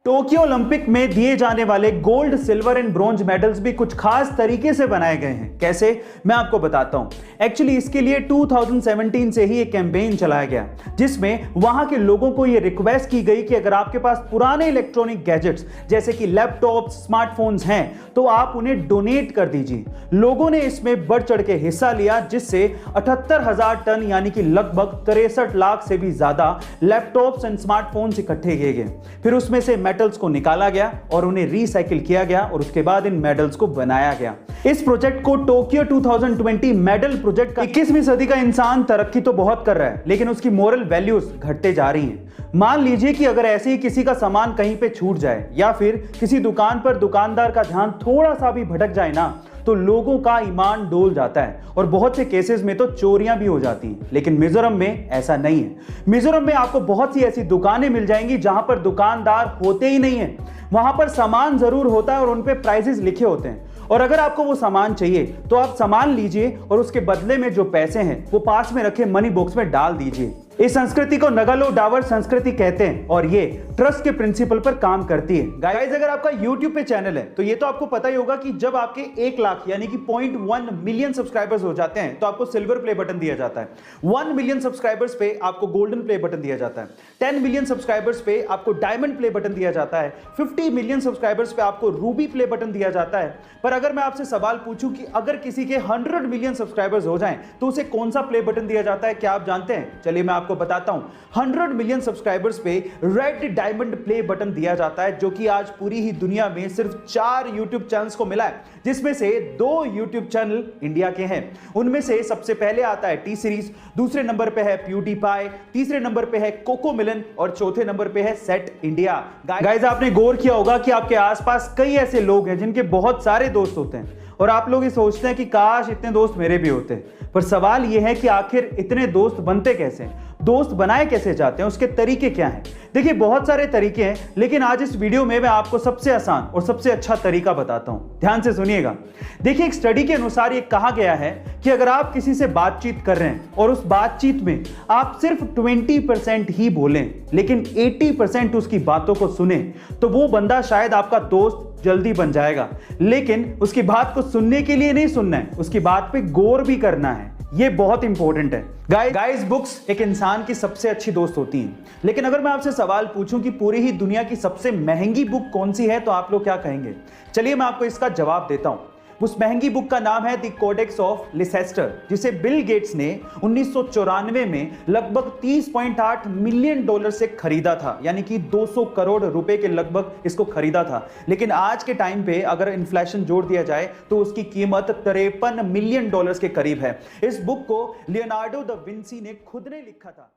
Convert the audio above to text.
Tokyo Olympic में दिए जाने वाले gold, silver and bronze medals भी कुछ खास तरीके से बनाए गए हैं। कैसे, मैं आपको बताता हूं। एक्चुअली इसके लिए 2017 से ही एक कैंपेन चलाया गया, जिसमें वहां के लोगों को यह रिक्वेस्ट की गई कि अगर आपके पास पुराने इलेक्ट्रॉनिक गैजेट्स जैसे कि लैपटॉप, स्मार्टफोन्स हैं तो आप उन्हें डोनेट कर दीजिए। लोगों ने इसमें बढ़ चढ़ के हिस्सा लिया, जिससे 78,000 टन यानी कि लगभग 63 लाख से भी ज्यादा लैपटॉप्स एंड स्मार्टफोन्स इकट्ठे किए गए। फिर उसमें से मेटल्स को निकाला गया और उन्हें रिसाइकिल किया गया और उसके बाद इन मेडल्स को बनाया गया। इस प्रोजेक्ट को टोक्यो 2020 मेडल प्रोजेक्ट का 21वीं सदी का इंसान तरक्की तो बहुत कर रहा है, लेकिन उसकी मोरल वैल्यूज घटते जा रही हैं। मान लीजिए कि अगर ऐसे ही किसी का सामान कहीं पे छूट जाए या फिर किसी दुकान पर दुकानदार का ध्यान थोड़ा सा भी भटक जाए ना, तो लोगों का ईमान डोल जाता है और बहुत से केसेस में तो चोरियां भी हो जाती हैं। लेकिन मिजोरम में ऐसा नहीं है। मिजोरम में आपको बहुत सी ऐसी दुकानें मिल जाएंगी जहां पर दुकानदार होते ही नहीं है। वहां पर सामान जरूर होता है और उन पे प्राइसेस लिखे होते हैं, और अगर आपको वो सामान चाहिए तो आप सामान लीजिए और उसके बदले में जो पैसे हैं वो पास में रखे मनी बॉक्स में डाल दीजिए। इस संस्कृति को नगालो डावर संस्कृति कहते हैं और ये ट्रस्ट के प्रिंसिपल पर काम करती है। गाइस, अगर आपका YouTube पे चैनल है तो ये तो आपको पता ही होगा कि जब आपके 1 लाख यानी कि 0.1 मिलियन सब्सक्राइबर्स हो जाते हैं तो आपको सिल्वर प्ले बटन दिया जाता है। 1 मिलियन सब्सक्राइबर्स पे आपको गोल्डन प्ले बटन दिया जाता है। 10 मिलियन सब्सक्राइबर्स पे आपको डायमंड प्ले बटन दिया जाता है। 50 मिलियन सब्सक्राइबर्स पे आपको रूबी प्ले बटन दिया जाता है। पर अगर मैं आपसे सवाल पूछूं कि अगर किसी के 100 मिलियन सब्सक्राइबर्स हो जाएं तो उसे कौन सा प्ले बटन दिया जाता है, क्या आप जानते हैं? चलिए मैं आपको बताता हूं। 100 मिलियन सब्सक्राइबर्स पे रेड डायमंड प्ले बटन दिया जाता है, जो कि आज पूरी ही दुनिया में सिर्फ 4 YouTube चैनल्स को मिला है, जिसमें से 2 YouTube चैनल इंडिया के हैं। उनमें से सबसे पहले आता है टी सीरीज, दूसरे नंबर पे है प्यूडीपाई, तीसरे नंबर पे है कोको मिलन और चौथे नंबर पे है सेट इंडिया। गाइस, आपने गौर किया होगा कि आपके आसपास कई ऐसे लोग हैं जिनके बहुत सारे दोस्त होते हैं और आप लोग ये सोचते हैं कि काश इतने दोस्त मेरे भी होते। पर सवाल यह है कि आखिर इतने दोस्त बनते कैसे हैं, दोस्त बनाए कैसे जाते हैं, उसके तरीके क्या हैं? देखिए, बहुत सारे तरीके हैं, लेकिन आज इस वीडियो में मैं आपको सबसे आसान और सबसे अच्छा तरीका बताता हूं। ध्यान से सुनिएगा। देखिए, एक स्टडी के अनुसार यह कहा गया है कि अगर आप किसी से बातचीत कर रहे हैं और उस बातचीत में आप सिर्फ 20% ही बोलें लेकिन 80% उसकी बातों को सुने, तो वो बंदा शायद आपका दोस्त जल्दी बन जाएगा। लेकिन उसकी बात को सुनने के लिए नहीं सुनना है, उसकी बात पे गौर भी करना है। ये बहुत इंपॉर्टेंट है। गाइस, बुक्स एक इंसान की सबसे अच्छी दोस्त होती हैं, लेकिन अगर मैं आपसे सवाल पूछूं कि पूरी ही दुनिया की सबसे महंगी बुक कौन सी है, तो आप लोग क्या कहेंगे? चलिए मैं आपको इसका जवाब देता हूं। उस महंगी बुक का नाम है द कोडेक्स ऑफ लिसेस्टर, जिसे बिल गेट्स ने 1994 में लगभग $30.8 मिलियन से खरीदा था, यानी कि 200 करोड़ रुपए के लगभग इसको खरीदा था। लेकिन आज के टाइम पे अगर इन्फ्लेशन जोड़ दिया जाए तो उसकी कीमत $53 मिलियन के करीब है। इस बुक को लियोनार्डो दा विंसी ने खुद ने लिखा था।